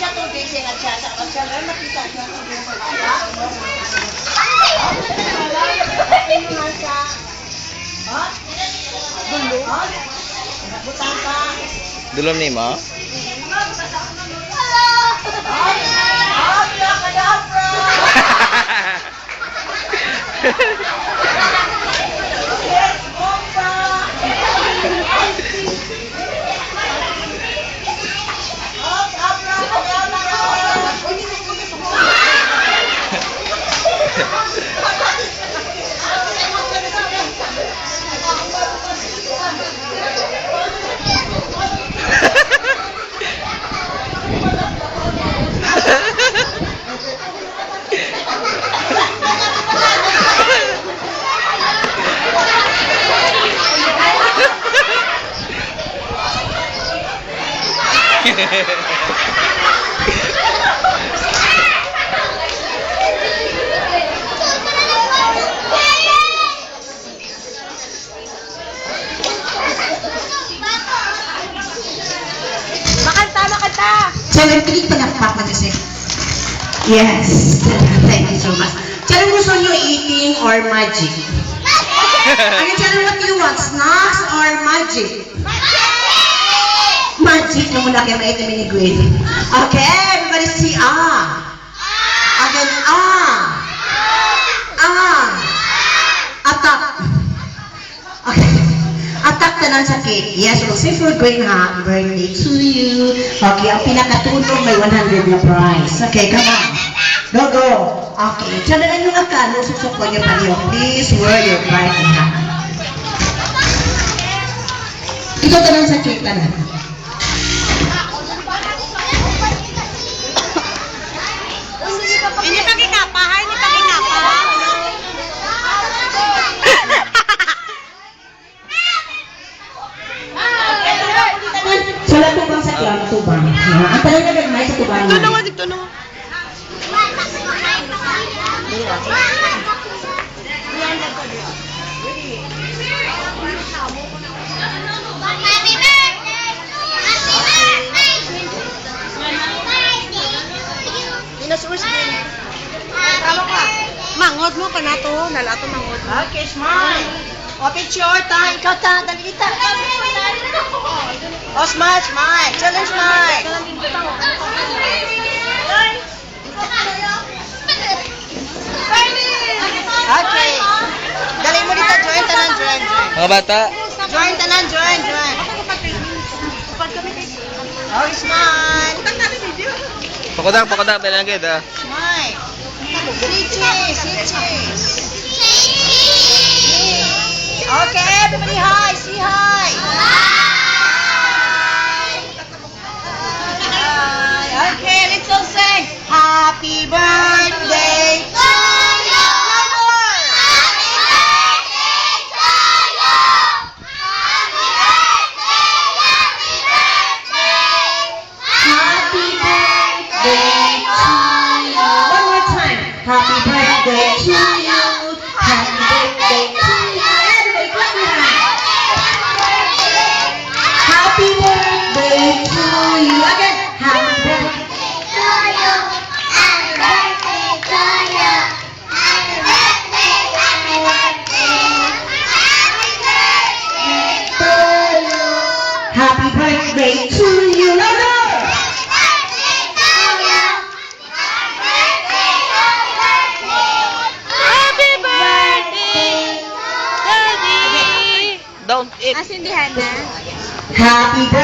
siya tubig, singat siya sa kapasyalan, makita siya tubig sa kaya. Ha? Dulo? Ha? Butang ka. Dulom ni mo? Makanta! Channel, click pa lang pa kasi. Yes. Thank you so much. Channel, gusto nyo eating or magic? Ano channel, what do you want? Snacks or magic? Magic na mula kayo maitim ni Gwen. Okay, everybody see Again, Attack. Okay. Attack na lang sa cake. Yes, we'll say for Gwen, happy birthday to you. Okay, ang pinakatulong may 100 na prize. Okay, come on. Go. Okay, tsandalan yung akala, susukon niyo pa niyo. Please wear your bright and happy. Ito tanan sa cake tanan. Hindi pa kikapa, ha? Hindi pa kikapa. Sala tubang sa klam, tubang. Ang tanan na gagmay sa tubang. Dito naman. Mangod mo pa na to. Nalato mangod mo. Okay, smile. O, picture. Ikaw ta. Dali kita. O, smile. Challenge, smile. Okay. Dali mo dito. Join tanan. Mga bata. Join tanan. Oh, smile. Pakodang, tayo agad Smile. See cheese. Okay, everybody hi. Say hi. Hi. Okay, let's all sing. Happy birthday to you. One more. Happy birthday to you. Happy birthday to you. One more time. Happy birthday to you. Happy birthday to you. Everybody clap your hands. Happy birthday to you. Again. Happy birthday to you. Happy birthday to you. Happy birthday. Happy birthday. Happy birthday to you. Louder. Don't eat. Asindihan na. Happy birthday.